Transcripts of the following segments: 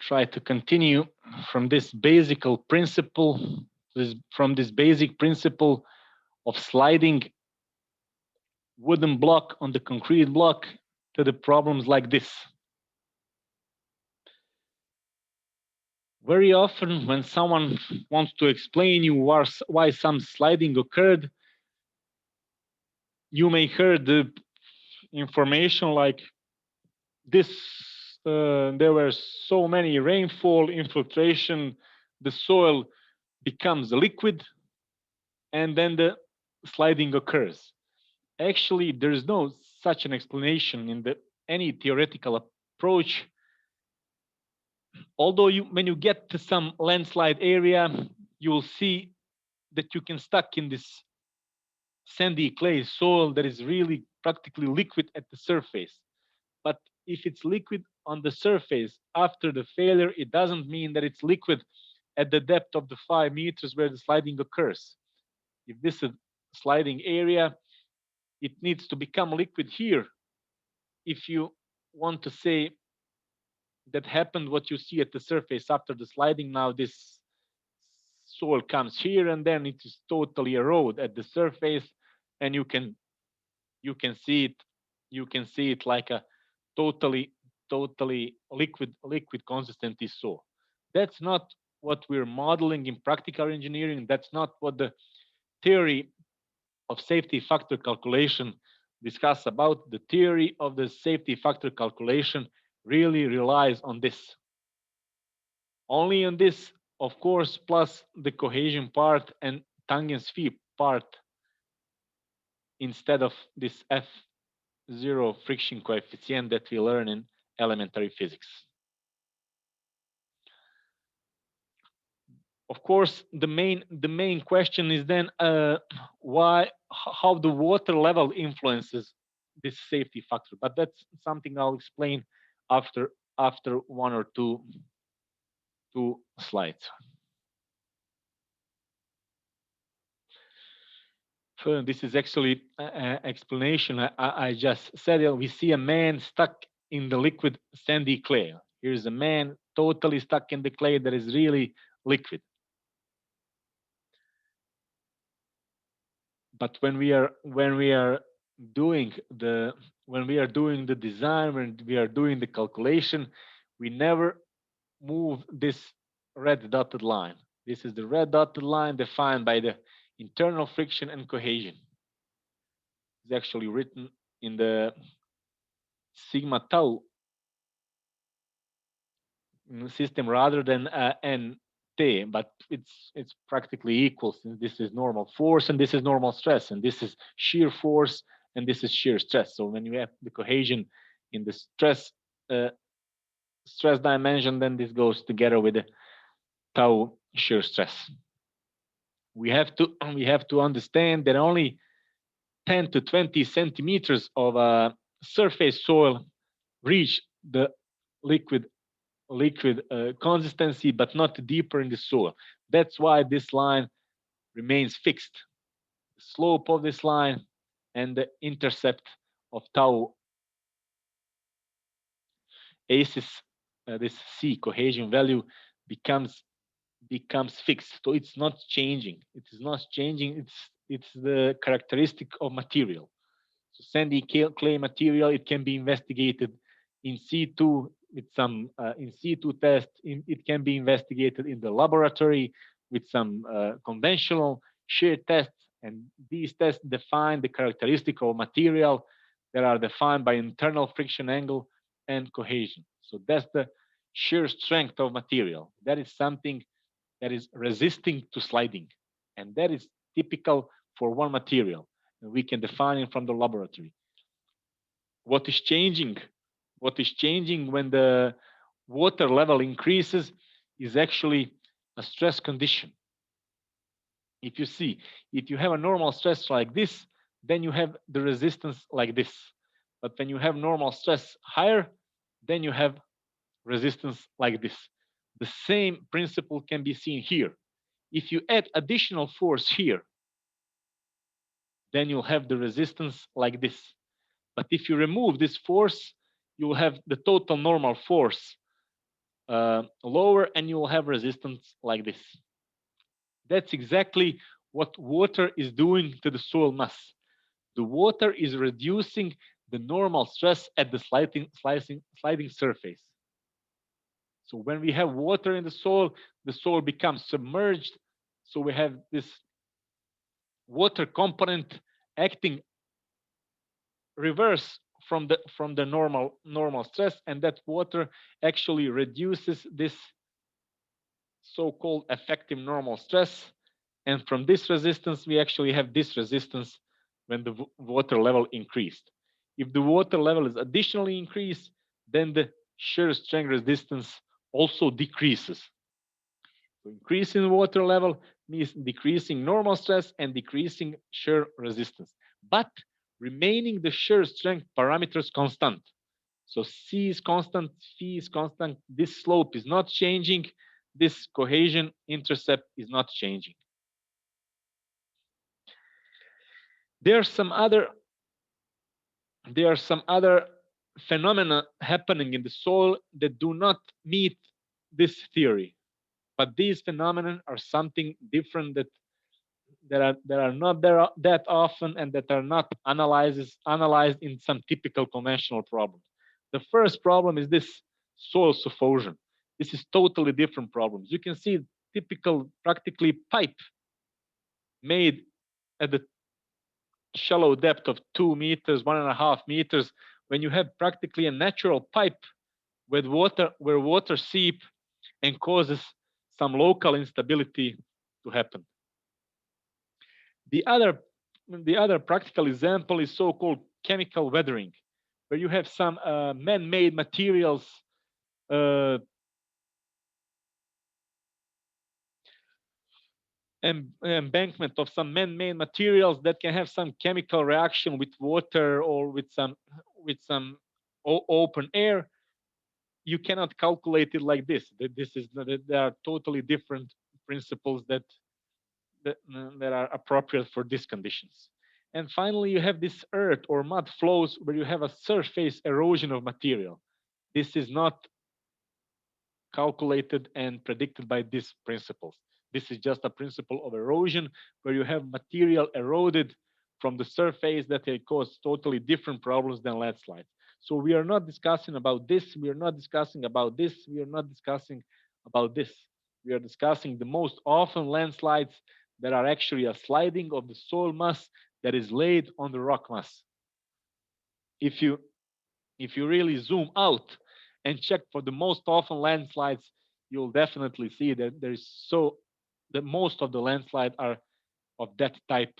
try to continue from this basic principle, from this basic principle of sliding wooden block on the concrete block to the problems like this. Very often when someone wants to explain you why some sliding occurred, you may hear the information like this, there were so many rainfall, infiltration, the soil becomes liquid, and then the sliding occurs. Actually, there is no such an explanation in any theoretical approach. Although when you get to some landslide area, you will see that you can stuck in this sandy clay soil that is really practically liquid at the surface. But if it's liquid on the surface after the failure, it doesn't mean that it's liquid at the depth of the 5 meters where the sliding occurs. If this is a sliding area, it needs to become liquid here. If you want to say that happened what you see at the surface after the sliding, now this soil comes here and then it is totally eroded at the surface, and you can see it like a totally liquid consistency soil. That's not what we're modeling in practical engineering. That's not what the theory of safety factor calculation discuss about. The theory of the safety factor calculation really relies on this. Only on this, of course, plus the cohesion part and tangent phi part instead of this F0 friction coefficient that we learn in elementary physics. Of course, the main question is then how the water level influences this safety factor. But that's something I'll explain after one or two slides. So this is actually an explanation I just said. We see a man stuck in the liquid sandy clay. Here's a man totally stuck in the clay that is really liquid. But when we are doing the design, when we are doing the calculation, we never move this red dotted line. This is the red dotted line defined by the internal friction and cohesion. It's actually written in the sigma tau system rather than NT, but it's practically equal, since this is normal force and this is normal stress, and this is shear force and this is shear stress. So when you have the cohesion in the stress dimension, then this goes together with the tau shear stress. We have to understand that only 10 to 20 centimeters of surface soil reach the liquid consistency, but not deeper in the soil. That's why this line remains fixed. The slope of this line and the intercept of tau ACES, this C cohesion value becomes fixed. So it's not changing. It is not changing. It's the characteristic of material. So sandy clay material, it can be investigated in situ with some in situ test. It can be investigated in the laboratory with some conventional shear tests, and these tests define the characteristic of material that are defined by internal friction angle and cohesion. So that's the shear strength of material. That is something that is resisting to sliding, and that is typical for one material, and we can define it from the laboratory. What is changing when the water level increases is actually a stress condition. If you have a normal stress like this, then you have the resistance like this. But when you have normal stress higher, then you have resistance like this. The same principle can be seen here. If you add additional force here, then you'll have the resistance like this. But if you remove this force, you will have the total normal force lower, and you will have resistance like this. That's exactly what water is doing to the soil mass. The water is reducing the normal stress at the sliding surface. So when we have water in the soil becomes submerged. So we have this water component acting reverse from the normal stress, and that water actually reduces this so-called effective normal stress. And from this resistance, we actually have this resistance when the water level increased. If the water level is additionally increased, then the shear strength resistance also decreases. So increasing water level means decreasing normal stress and decreasing shear resistance, but remaining the shear strength parameters constant. So C is constant, phi is constant, this slope is not changing, this cohesion intercept is not changing. There are some other phenomena happening in the soil that do not meet this theory. But these phenomena are something different that are not there that often, and that are not analyzed in some typical conventional problems. The first problem is this soil suffusion. This is totally different problems. You can see typical, practically pipe made at the shallow depth of 2 meters, 1.5 meters, when you have practically a natural pipe with water where water seep and causes some local instability to happen. The other practical example is so-called chemical weathering, where you have some man-made materials, uh, embankment of some man-made materials that can have some chemical reaction with water or with some open air. You cannot calculate it like this. This is there are totally different principles that are appropriate for these conditions. And finally, you have this earth or mud flows where you have a surface erosion of material. This is not calculated and predicted by these principles. This is just a principle of erosion where you have material eroded from the surface that they cause totally different problems than landslides. So we are not discussing about this. We are not discussing about this. We are not discussing about this. We are discussing the most often landslides that are actually a sliding of the soil mass that is laid on the rock mass. If you really zoom out and check for the most often landslides, you'll definitely see that that most of the landslides are of that type,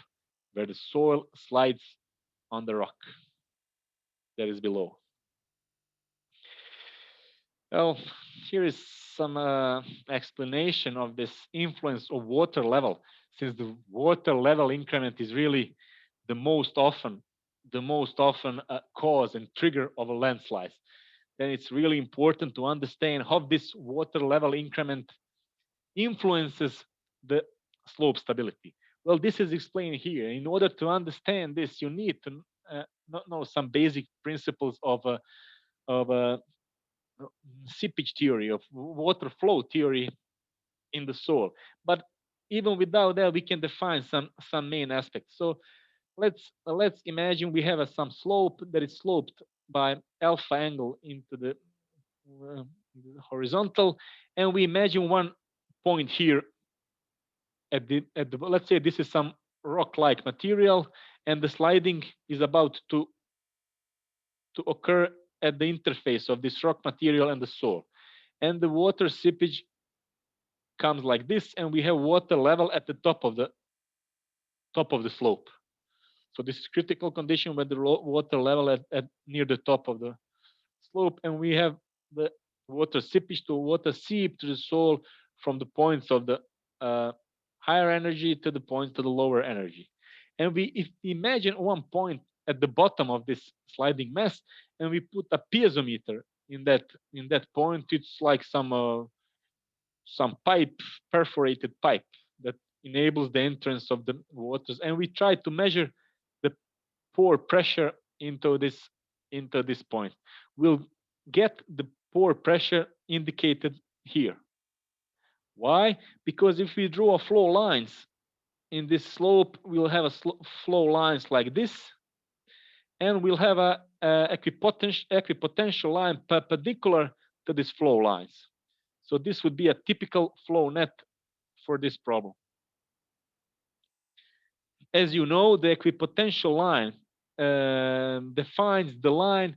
where the soil slides on the rock that is below. Well, here is some explanation of this influence of water level, since the water level increment is really the most often cause and trigger of a landslide. Then it's really important to understand how this water level increment influences the slope stability. Well, this is explained here. In order to understand this, you need to know some basic principles of seepage theory, of water flow theory in the soil. But even without that, we can define some main aspects. So let's imagine we have some slope that is sloped by alpha angle into the horizontal, and we imagine one point here at the let's say this is some rock-like material, and the sliding is about to occur at the interface of this rock material and the soil, and the water seepage comes like this, and we have water level at the top of the slope. So this is critical condition with the water level at near the top of the slope, and we have the water seepage to water seep to the soil from the points of the higher energy to the points to the lower energy. And if we imagine one point at the bottom of this sliding mass, and we put a piezometer in that point, it's like some pipe, perforated pipe that enables the entrance of the waters, and we try to measure the pore pressure into this point. We'll get the pore pressure indicated here. Why? Because if we draw flow lines in this slope, we'll have a flow lines like this, and we'll have a equipotential line perpendicular to these flow lines. So this would be a typical flow net for this problem. As you know, the equipotential line defines the line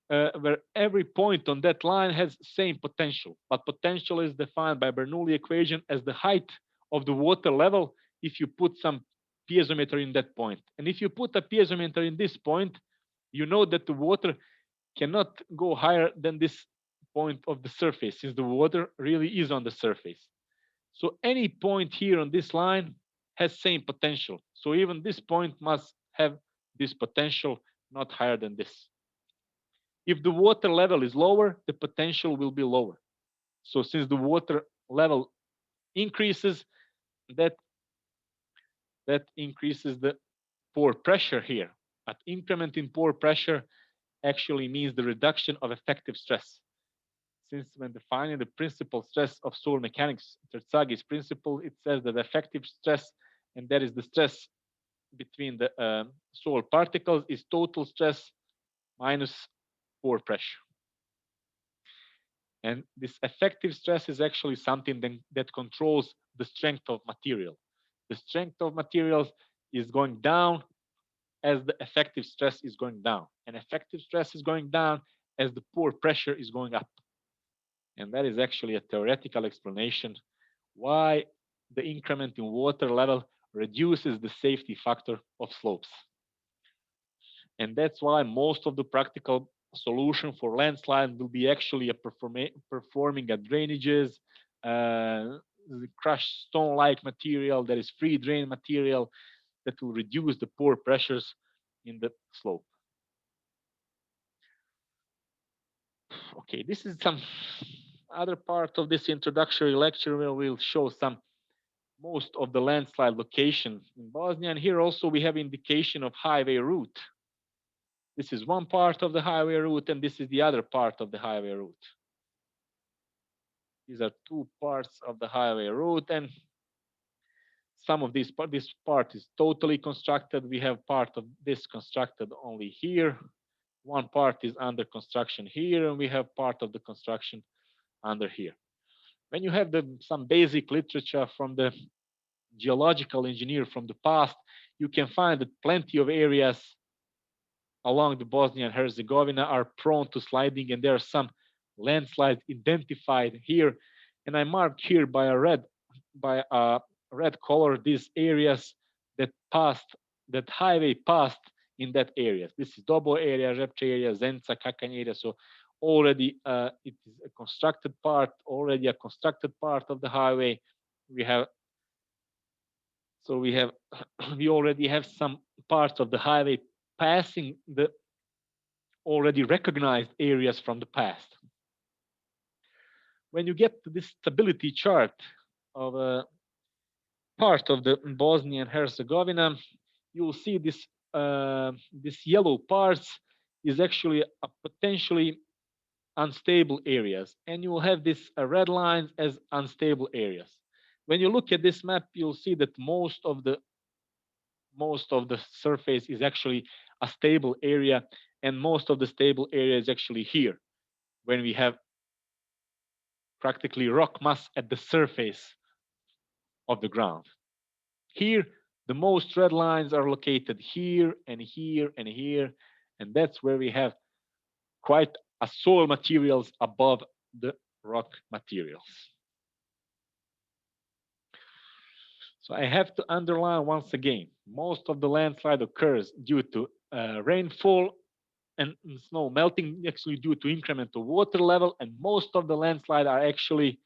where every point on that line has same potential, but potential is defined by Bernoulli equation as the height of the water level if you put some piezometer in that point. And if you put a piezometer in this point, you know that the water cannot go higher than this point of the surface, since the water really is on the surface. So any point here on this line has same potential. So even this point must have this potential, not higher than this. If the water level is lower, the potential will be lower. So since the water level increases, that increases the pore pressure here. But increment in pore pressure actually means the reduction of effective stress. Since when defining the principal stress of soil mechanics, Terzaghi's principle, it says that effective stress, and that is the stress between the soil particles, is total stress minus pore pressure. And this effective stress is actually something that controls the strength of material. The strength of materials is going down as the effective stress is going down. And effective stress is going down as the pore pressure is going up. And that is actually a theoretical explanation why the increment in water level reduces the safety factor of slopes. And that's why most of the practical solution for landslide will be actually performing a drainages, the crushed stone-like material that is free drain material that will reduce the pore pressures in the slope. Okay, this is some other part of this introductory lecture where we'll show most of the landslide location in Bosnia. And here also we have indication of highway route. This is one part of the highway route, and this is the other part of the highway route. These are two parts of the highway route, and some of this part is totally constructed. We have part of this constructed only here. One part is under construction here, and we have part of the construction under here. When you have some basic literature from the geological engineer from the past, you can find that plenty of areas along the Bosnia and Herzegovina are prone to sliding, and there are some landslides identified here. And I marked here by a red color these areas that highway passed in that area. This is Dobo area, Repče area, Zenica, Kakanj area. So already it is a constructed part, of the highway. We already have some parts of the highway passing the already recognized areas from the past. When you get to this stability chart of a part of the Bosnia and Herzegovina, you will see this yellow parts is actually a potentially unstable areas, and you will have these red lines as unstable areas. When you look at this map, you'll see that most of the surface is actually a stable area, and most of the stable area is actually here, when we have practically rock mass at the surface of the ground. Here, the most red lines are located here and here and here, and that's where we have quite a soil materials above the rock materials. So I have to underline once again, most of the landslide occurs due to rainfall and snow melting, actually due to increment of water level, and most of the landslide are actually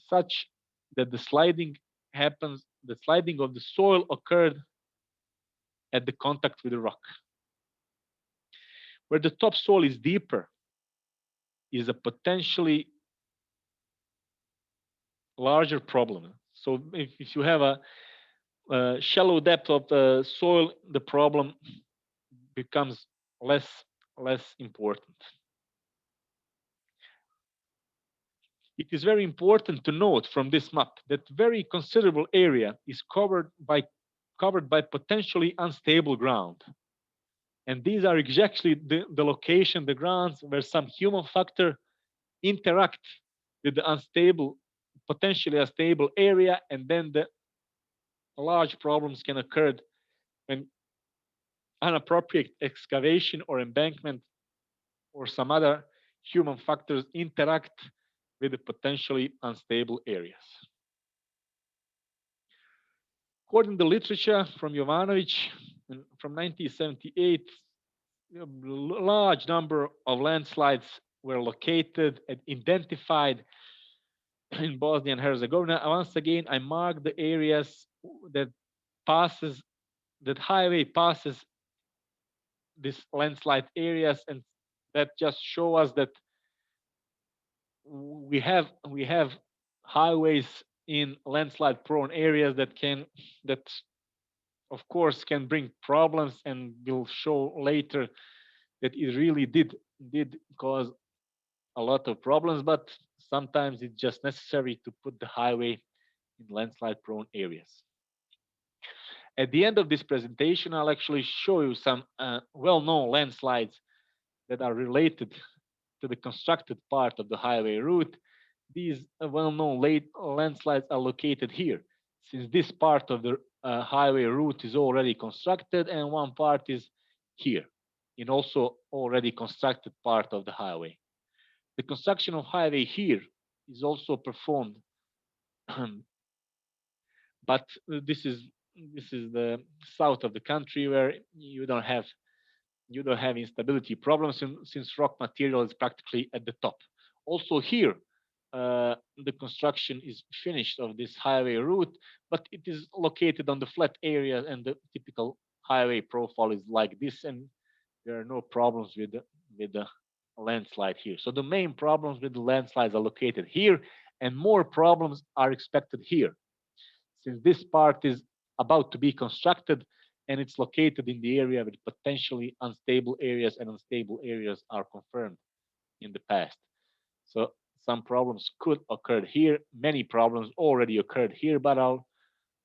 such that the sliding of the soil occurred at the contact with the rock. Where the topsoil is deeper is a potentially larger problem. So if you have a shallow depth of the soil, the problem becomes less important. It is very important to note from this map that very considerable area is covered by potentially unstable ground. And these are exactly the location, the grounds where some human factor interact with the unstable, potentially unstable area, and then the large problems can occur when inappropriate excavation or embankment or some other human factors interact with the potentially unstable areas. According to the literature from Jovanovic from 1978, a large number of landslides were located and identified in Bosnia and Herzegovina. Once again, I marked the areas that passes, that highway passes these landslide areas, and that just show us that we have highways in landslide prone areas that of course can bring problems, and will show later that it really did cause a lot of problems, but sometimes it's just necessary to put the highway in landslide prone areas. At the end of this presentation, I'll actually show you some well-known landslides that are related to the constructed part of the highway route. These well-known landslides are located here, since this part of the highway route is already constructed and one part is here, in also already constructed part of the highway. The construction of highway here is also performed, but this is the south of the country where you don't have instability problems since rock material is practically at the top. Also here, the construction is finished of this highway route, but it is located on the flat area, and the typical highway profile is like this, and there are no problems with the landslide here. So the main problems with the landslides are located here, and more problems are expected here, since this part is about to be constructed and it's located in the area with potentially unstable areas, and unstable areas are confirmed in the past. So some problems could occur here. Many problems already occurred here, but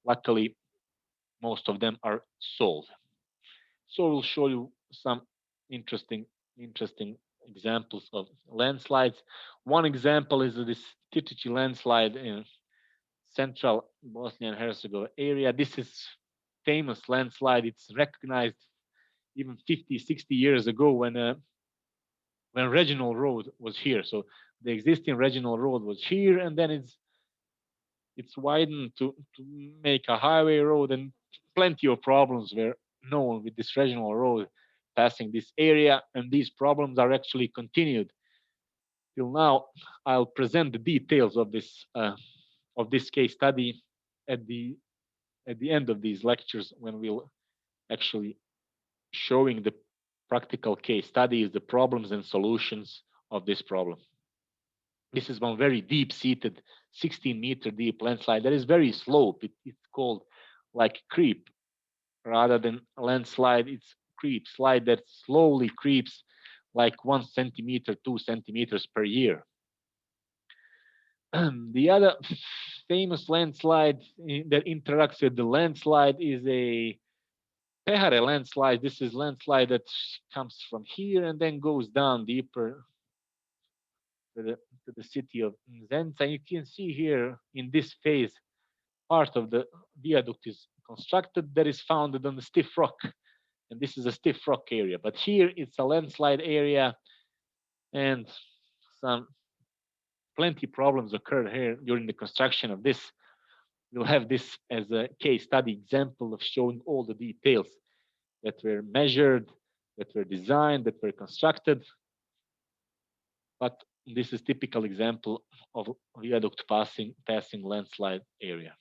luckily most of them are solved. So we'll show you some interesting examples of landslides. One example is this Titici landslide in central Bosnia and Herzegovina area. This is famous landslide. It's recognized even 50, 60 years ago when regional road was here. So the existing regional road was here, and then it's widened to make a highway road, and plenty of problems were known with this regional road passing this area, and these problems are actually continued till now. I'll present the details of this case study at the end of these lectures, when we'll actually showing the practical case studies, the problems and solutions of this problem. This is one very deep-seated, 16-meter deep landslide that is very slope. It's called like creep rather than landslide. It's creep slide that slowly creeps like 1 centimeter, 2 centimeters per year. The other famous landslide that interacts with the landslide is a Pehare landslide. This is landslide that comes from here and then goes down deeper to the city of Zenica. You can see here in this phase, part of the viaduct is constructed that is founded on the stiff rock. And this is a stiff rock area. But here it's a landslide area, and plenty problems occurred here during the construction of this. We'll have this as a case study example of showing all the details that were measured, that were designed, that were constructed. But this is typical example of viaduct passing landslide area.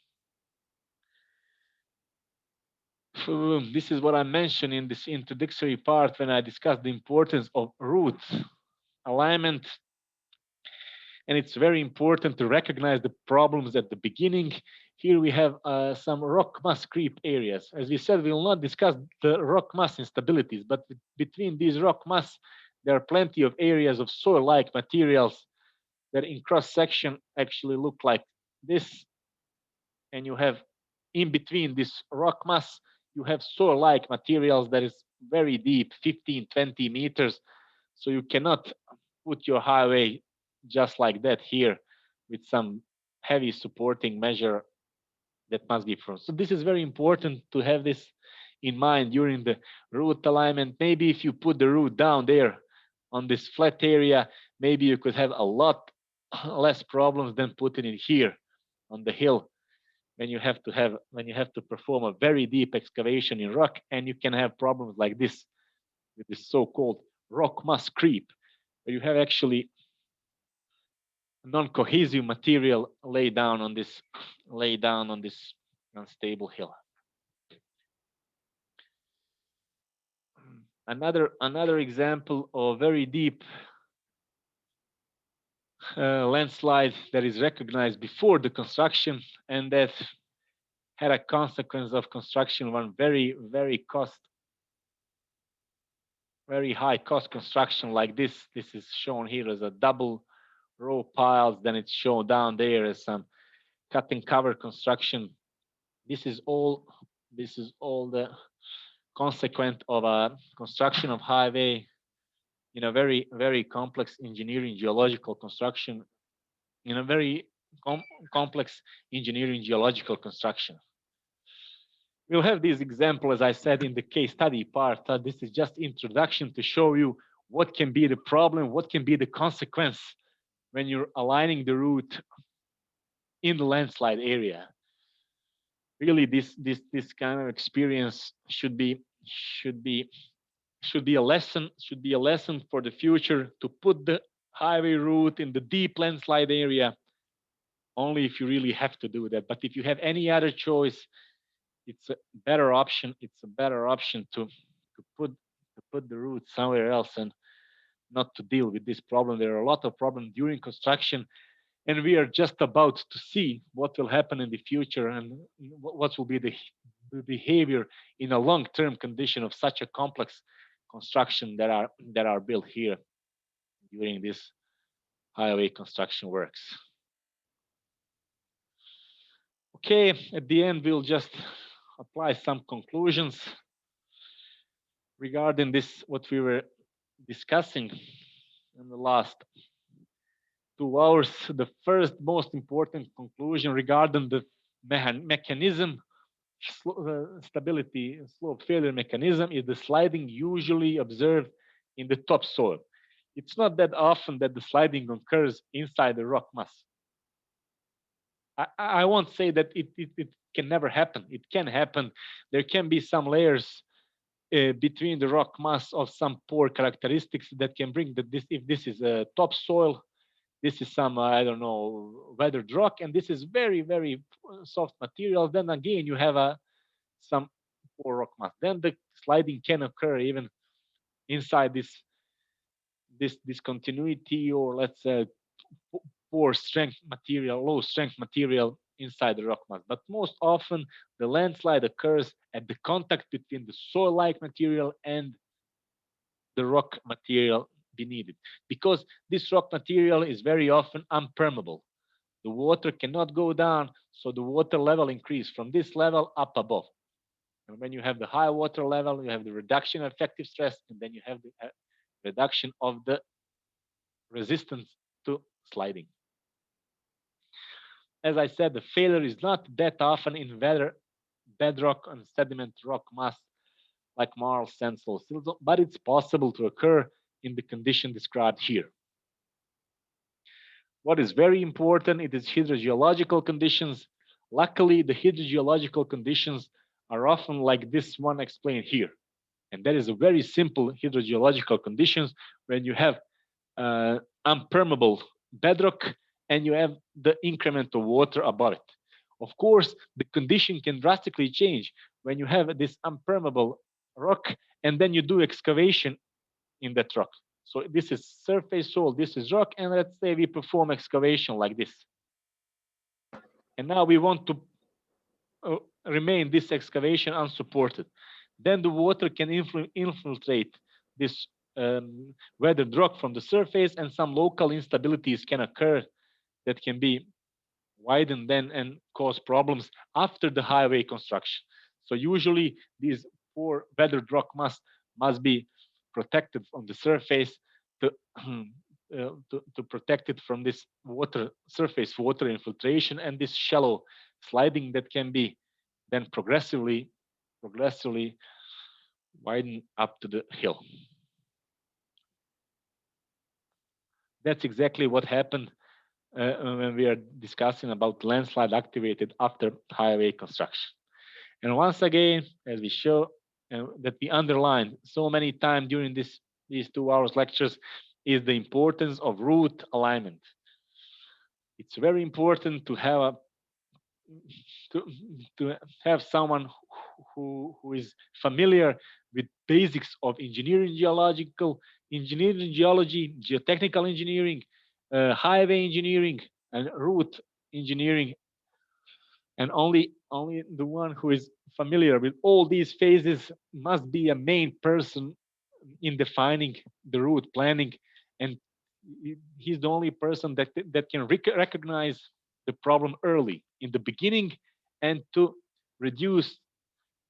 This is what I mentioned in this introductory part when I discussed the importance of route alignment. And it's very important to recognize the problems at the beginning. Here we have some rock mass creep areas. As we said, we will not discuss the rock mass instabilities, but between these rock mass, there are plenty of areas of soil-like materials that in cross section actually look like this, and you have in between this rock mass, you have soil-like materials that is very deep, 15, 20 meters. So you cannot put your highway just like that here with some heavy supporting measure that must be from. So this is very important to have this in mind during the route alignment. Maybe if you put the route down there on this flat area, maybe you could have a lot less problems than putting it here on the hill when you have to perform a very deep excavation in rock, and you can have problems like this with this so-called rock mass creep, where you have actually non-cohesive material laid down on this unstable hill. Another example of very deep landslide that is recognized before the construction and that had a consequence of construction, one very high cost construction like this. This is shown here as a double row piles, then it's shown down there as some cut and cover construction. This is all the consequent of a construction of highway in a very complex engineering geological construction, in a very complex engineering geological construction. We'll have this example, as I said, in the case study part. This is just introduction to show you what can be the problem, what can be the consequence when you're aligning the route in the landslide area. Really, this kind of experience should be a lesson for the future, to put the highway route in the deep landslide area only if you really have to do that. But if you have any other choice, it's a better option. To put the route somewhere else and not to deal with this problem. There are a lot of problems during construction, and we are just about to see what will happen in the future and what will be the behavior in a long-term condition of such a complex construction that are built here during this highway construction works. Okay, at the end we'll just apply some conclusions regarding this, what we were discussing in the last 2 hours. The first most important conclusion regarding the mechanism, stability slope failure mechanism, is the sliding usually observed in the topsoil. It's not that often that the sliding occurs inside the rock mass. I won't say that it can never happen. It can happen. There can be some layers between the rock mass of some poor characteristics that can bring this. If this is a topsoil, this is some I don't know, weathered rock, and this is very soft material. Then again, you have some poor rock mass. Then the sliding can occur even inside this discontinuity, or let's say poor strength material, low strength material inside the rock mass. But most often the landslide occurs at the contact between the soil-like material and the rock material beneath it, because this rock material is very often unpermeable. The water cannot go down, so the water level increase from this level up above. And when you have the high water level, you have the reduction of effective stress, and then you have the reduction of the resistance to sliding. As I said, the failure is not that often in bedrock and sediment rock mass like marl, sandstone, siltstone, but it's possible to occur in the condition described here. What is very important, it is hydrogeological conditions. Luckily, the hydrogeological conditions are often like this one explained here. And that is a very simple hydrogeological conditions when you have unpermeable bedrock and you have the increment of water above it. Of course, the condition can drastically change when you have this unpermeable rock and then you do excavation in that rock. So this is surface soil, this is rock, and let's say we perform excavation like this. And now we want to remain this excavation unsupported. Then the water can infiltrate this weather drop from the surface, and some local instabilities can occur that can be widen then and cause problems after the highway construction. So usually these poor weathered rock must be protected on the surface to, to protect it from this surface water infiltration and this shallow sliding that can be then progressively widen up to the hill. That's exactly what happened when we are discussing about landslide activated after highway construction. And once again, as we show that we underlined so many times during these 2 hours lectures, is the importance of route alignment. It's very important to have to have someone who is familiar with basics of engineering, geology, geotechnical engineering, highway engineering, and route engineering, and only the one who is familiar with all these phases must be a main person in defining the route planning, and he's the only person that can recognize the problem early in the beginning and to reduce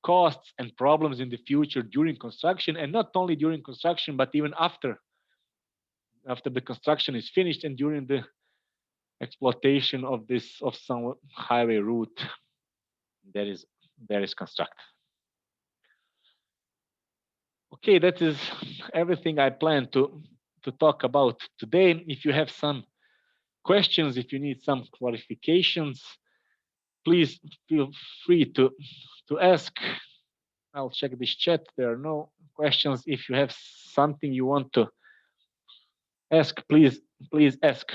costs and problems in the future during construction, and not only during construction but even after the construction is finished and during the exploitation of some highway route that is constructed. Okay, that is everything I plan to talk about today. If you have some questions, if you need some clarifications, please feel free to ask. I'll check this chat. There are no questions. If you have something you want to ask, please ask.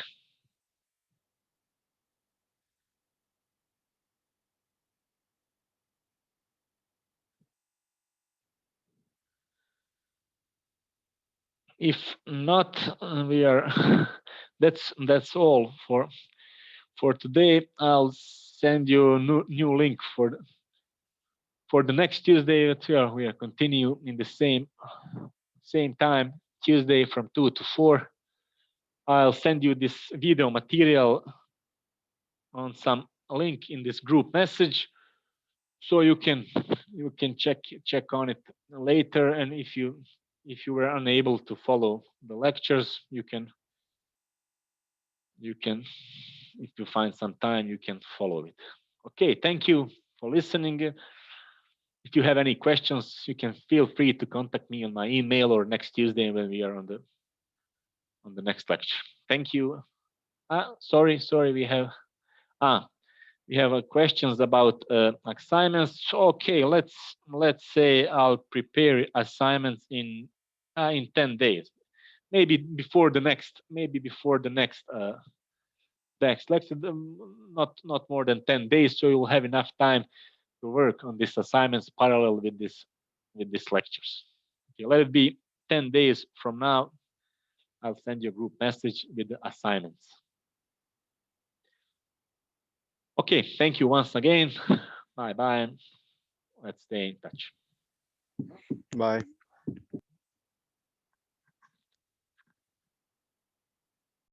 If not, we are that's all for today. I'll send you a new link for the next Tuesday. We are continue in the same time, Tuesday from 2 to 4. I'll send you this video material on some link in this group message, so you can check on it later. And if you were unable to follow the lectures, you can if you find some time, you can follow it. Okay, thank you for listening. If you have any questions, you can feel free to contact me on my email or next Tuesday when we are on the next lecture. Thank you. Sorry, we have questions about assignments. Okay, let's say I'll prepare assignments in 10 days, maybe before the next lecture, not more than 10 days, so you'll have enough time to work on these assignments parallel with these lectures. Okay, let it be 10 days from now. I'll send you a group message with the assignments. Okay, thank you once again. Bye bye. Let's stay in touch. Bye.